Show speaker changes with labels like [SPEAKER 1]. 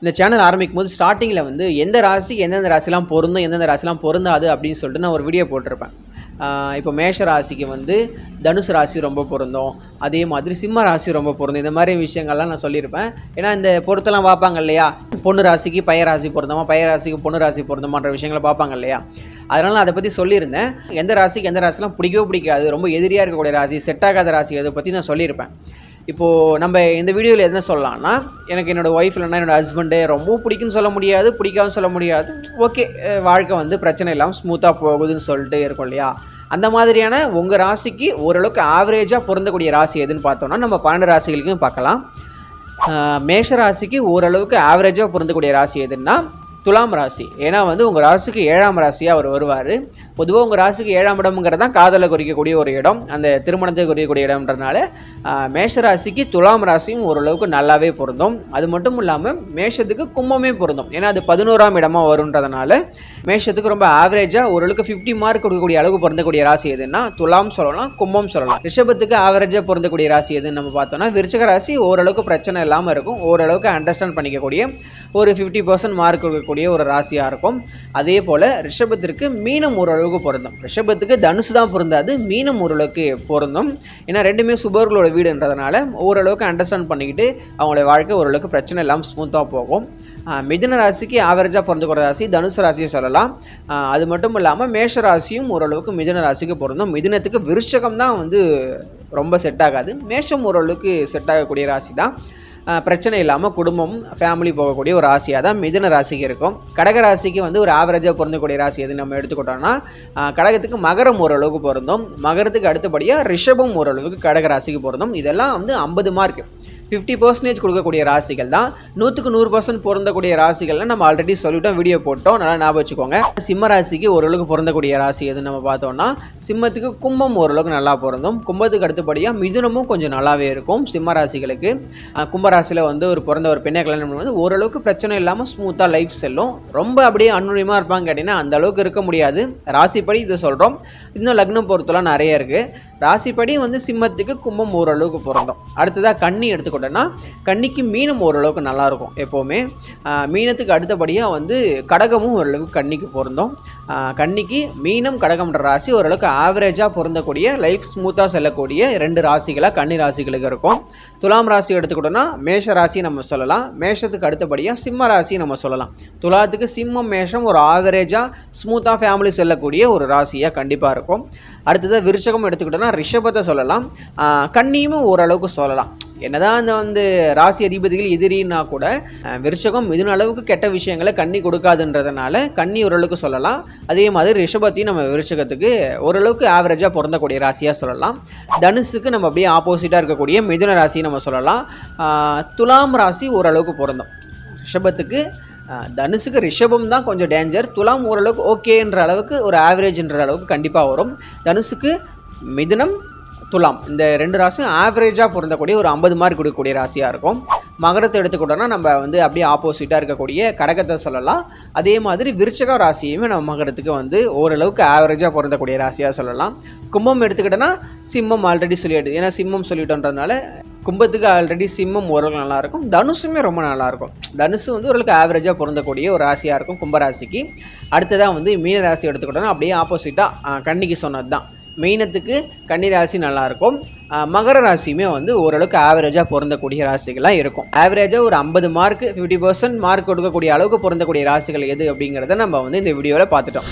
[SPEAKER 1] இந்த சேனல் ஆரம்பிக்கும்போது ஸ்டார்டிங்கில் வந்து எந்த ராசி எந்தெந்த ராசிலாம் பொருந்தும் எந்தெந்த ராசிலாம் பொருந்தாது அப்படின்னு சொல்லிட்டு நான் ஒரு வீடியோ போட்டிருப்பேன். இப்போ மேஷ ராசிக்கு வந்து தனுசு ராசி ரொம்ப பொருந்தும், அதே மாதிரி சிம்ம ராசி ரொம்ப பொருந்தும். இந்த மாதிரி விஷயங்கள்லாம் நான் சொல்லியிருப்பேன். ஏன்னா இந்த பொருத்தெல்லாம் பார்ப்பாங்க இல்லையா, பொண்ணு ராசிக்கு பைய ராசி பொருந்தமா, பைய ராசிக்கு பொண்ணு ராசி பொருந்தமான்ற விஷயங்களை பார்ப்பாங்க இல்லையா. அதனால் நான் அதை பற்றி சொல்லியிருந்தேன். எந்த ராசிக்கு எந்த ராசிலாம் பிடிக்கவே பிடிக்காது, ரொம்ப எதிரியாக இருக்கக்கூடிய ராசி, செட் ஆகாத ராசி, அதை பற்றி நான் சொல்லியிருப்பேன். இப்போது நம்ம இந்த வீடியோவில் என்ன சொல்லலாம்னா, எனக்கு என்னோடய ஒய்ஃப் இல்லைன்னா என்னோடய ஹஸ்பண்டு ரொம்ப பிடிக்குன்னு சொல்ல முடியாது, பிடிக்காதுன்னு சொல்ல முடியாது. ஓகே, வாழ்க்கை வந்து பிரச்சனை இல்லாமல் ஸ்மூத்தாக போகுதுன்னு சொல்லிட்டு இருக்கும் இல்லையா. அந்த மாதிரியான உங்கள் ராசிக்கு ஓரளவுக்கு ஆவரேஜாக பொருந்தக்கூடிய ராசி எதுன்னு பார்த்தோன்னா நம்ம 12 ராசிகளுக்கும் பார்க்கலாம். மேஷ ராசிக்கு ஓரளவுக்கு ஆவரேஜாக பொருந்தக்கூடிய ராசி எதுன்னா துலாம் ராசி. ஏன்னா வந்து உங்கள் ராசிக்கு 7ஆம் ராசியாக அவர் வருவார். பொதுவாக உங்கள் ராசிக்கு 7ஆம் இடம்ங்கிறது தான் காதலை குறிக்கக்கூடிய ஒரு இடம், அந்த திருமணத்தை குறிக்கக்கூடிய இடம்ன்றனால மேஷ ராசிக்கு துலாம் ராசியும் ஓரளவுக்கு நல்லாவே பொருந்தும். அது மட்டும் இல்லாமல் மேஷத்துக்கு கும்பமே பொருந்தும். ஏன்னா அது 11ஆம் இடமா வருன்றதுனால மேஷத்துக்கு ரொம்ப ஆவரேஜாக ஓரளவுக்கு 50 மார்க் கொடுக்கக்கூடிய அளவுக்கு பொருந்தக்கூடிய ராசி எதுன்னா துலாம் சொல்லலாம், கும்பம் சொல்லலாம். ரிஷபத்துக்கு ஆவரேஜாக பொருந்தக்கூடிய ராசி எதுன்னு நம்ம பார்த்தோம்னா விருச்சிக ராசி ஓரளவுக்கு பிரச்சனை இல்லாமல் இருக்கும், ஓரளவுக்கு அண்டர்ஸ்டாண்ட் பண்ணிக்கக்கூடிய ஒரு 50% மார்க் கொடுக்கக்கூடிய ஒரு ராசியாக இருக்கும். அதே போல் ரிஷபத்திற்கு மீனம் ஓரளவுக்கு பொருந்தும். ரிஷபத்துக்கு தனுசு தான் பொருந்தாது, மீனம் ஓரளவுக்கு பொருந்தும். ஏன்னா ரெண்டுமே சுபர்களோட வீடுன்றதுனால ஓரளவுக்கு அண்டர்ஸ்டாண்ட் பண்ணிக்கிட்டு அவங்களோட வாழ்க்கை ஓரளவுக்கு பிரச்சனை இல்லாமல் ஸ்மூத்தாக போகும். மிதுன ராசிக்கு ஆவரேஜாக பொருந்தக்கூடிய ராசி தனுசு ராசியை சொல்லலாம். அது மட்டும் இல்லாமல் மேஷ ராசியும் ஓரளவுக்கு மிதுன ராசிக்கு பொருந்தும். மிதுனத்துக்கு விருச்சகம் தான் வந்து ரொம்ப செட் ஆகாது, மேஷம் ஓரளவுக்கு செட் ஆகக்கூடிய ராசி தான். பிரச்சனை இல்லாமல் குடும்பம் ஃபேமிலி போகக்கூடிய ஒரு ராசியாக தான் மிதுன ராசிக்கு இருக்கும். கடக ராசிக்கு வந்து ஒரு ஆவரேஜாக பொருந்தக்கூடிய ராசி எது நம்ம எடுத்துக்கிட்டோம்னா கடகத்துக்கு மகரம் ஓரளவுக்கு பொருந்தும், மகரத்துக்கு அடுத்தபடியாக ரிஷபம் ஓரளவுக்கு கடக ராசிக்கு பொருந்தும். இதெல்லாம் வந்து 50 மார்க் 50% கொடுக்கக்கூடிய ராசிகள் தான். 100க்கு 100% பொருந்தக்கூடிய ராசிகள்லாம் நம்ம ஆல்ரெடி சொல்லிட்டோம், வீடியோ போட்டோம், நல்லா ஞாபகம் வச்சுக்கோங்க. சிம்ம ராசிக்கு ஓரளவுக்கு பொருந்தக்கூடிய ராசி எதுன்னு நம்ம பார்த்தோம்னா சிம்மத்துக்கு கும்பம் ஓரளவுக்கு நல்லா பொருந்தும், கும்பத்துக்கு அடுத்தபடியாக மிதுனமும் கொஞ்சம் நல்லாவே இருக்கும். சிம்ம ராசிகளுக்கு கும்பராசியில் வந்து ஒரு பிறந்த ஒரு பெண்ணை கல்யாணம் வந்து ஓரளவுக்கு பிரச்சனை இல்லாமல் ஸ்மூத்தாக லைஃப் செல்லும். ரொம்ப அப்படியே அன்னுரியமாக இருப்பாங்க கேட்டிங்கன்னா அந்த அளவுக்கு இருக்க முடியாது. ராசிப்படி இதை சொல்கிறோம், இன்னும் லக்னம் பொறுத்தலாம் நிறைய இருக்குது. ராசிப்படி வந்து சிம்மத்துக்கு கும்பம் ஓரளவுக்கு பொருந்தும். அடுத்ததாக கன்னி எடுத்துக்கிட்டோன்னா கன்னிக்கு மீனம் ஓரளவுக்கு நல்லாயிருக்கும் எப்போவுமே. மீனத்துக்கு அடுத்தபடியாக வந்து கடகமும் ஓரளவுக்கு கன்னிக்கு பொருந்தும். கன்னிக்கு மீனம் கடகம்ன்ற ராசி ஓரளவுக்கு ஆவரேஜாக பொருந்தக்கூடிய லைஃப் ஸ்மூத்தாக செல்லக்கூடிய 2 ராசிகளாக கன்னி ராசிகளுக்கு இருக்கும். துலாம் ராசி எடுத்துக்கிட்டோன்னா மேஷ ராசி நம்ம சொல்லலாம், மேஷத்துக்கு அடுத்தபடியாக சிம்ம ராசி நம்ம சொல்லலாம். துலாத்துக்கு சிம்மம் மேஷம் ஒரு ஆவரேஜாக ஸ்மூத்தாக ஃபேமிலி செல்லக்கூடிய ஒரு ராசியாக கண்டிப்பாக இருக்கும். அடுத்தது விருச்சகம் எடுத்துக்கிட்டோன்னா ரிஷபத்தை சொல்லலாம், கன்னியும் ஓரளவுக்கு சொல்லலாம். என்னதான் அந்த வந்து ராசி அதிபதிகள் எதிரின்னா கூட விருச்சகம் மிதுன அளவுக்கு கெட்ட விஷயங்களை கன்னி கொடுக்காதுன்றதுனால கன்னி ஓரளவுக்கு சொல்லலாம். அதே மாதிரி ரிஷபத்தையும் நம்ம விருச்சகத்துக்கு ஓரளவுக்கு ஆவரேஜாக பொருந்தக்கூடிய ராசியாக சொல்லலாம். தனுசுக்கு நம்ம அப்படியே ஆப்போசிட்டாக இருக்கக்கூடிய மிதுன ராசி நம்ம சொல்லலாம். துலாம் ராசி ஓரளவுக்கு பொருந்தும். ரிஷபத்துக்கு தனுசுக்கு ரிஷபம் தான் கொஞ்சம் டேஞ்சர், துலாம் ஓரளவுக்கு ஓகேன்ற அளவுக்கு ஒரு ஆவரேஜ்ன்ற அளவுக்கு கண்டிப்பாக வரும். தனுசுக்கு மிதுனம் துலாம் இந்த 2 ராசியும் ஆவரேஜாக பொருந்தக்கூடிய ஒரு 50 மார்க் கொடுக்கக்கூடிய ராசியாக இருக்கும். மகரத்தை எடுத்துக்கிட்டோன்னா நம்ம வந்து அப்படியே ஆப்போசிட்டாக இருக்கக்கூடிய கடகத்தை சொல்லலாம். அதே மாதிரி விருச்சக ராசியுமே நம்ம மகரத்துக்கு வந்து ஓரளவுக்கு ஆவரேஜாக பொருந்தக்கூடிய ராசியாக சொல்லலாம். கும்பம் எடுத்துக்கிட்டோன்னா சிம்மம் ஆல்ரெடி சொல்லிடுது, ஏன்னா சிம்மம் சொல்லிட்டோன்றதுனால கும்பத்துக்கு ஆல்ரெடி சிம்மம் ஓரளவுக்கு நல்லாயிருக்கும். தனுசுமே ரொம்ப நல்லாயிருக்கும். தனுசு வந்து ஓரளவுக்கு ஆவரேஜாக பொருந்தக்கூடிய ஒரு ராசியாக இருக்கும் கும்பராசிக்கு. அடுத்ததாக வந்து மீன ராசி எடுத்துக்கிட்டோன்னா அப்படியே ஆப்போசிட்டாக கன்னிக்கு சொன்னது தான். மீனத்துக்கு கன்னி ராசி நல்லாயிருக்கும், மகர ராசியுமே வந்து ஓரளவுக்கு ஆவரேஜாக பொருந்தக்கூடிய ராசிகளாக இருக்கும். ஆவரேஜாக ஒரு 50 மார்க் 50% மார்க் கொடுக்கக்கூடிய அளவுக்கு பொருந்தக்கூடிய ராசிகள் எது அப்படிங்கிறத நம்ம வந்து இந்த வீடியோவில் பார்த்துட்டோம்.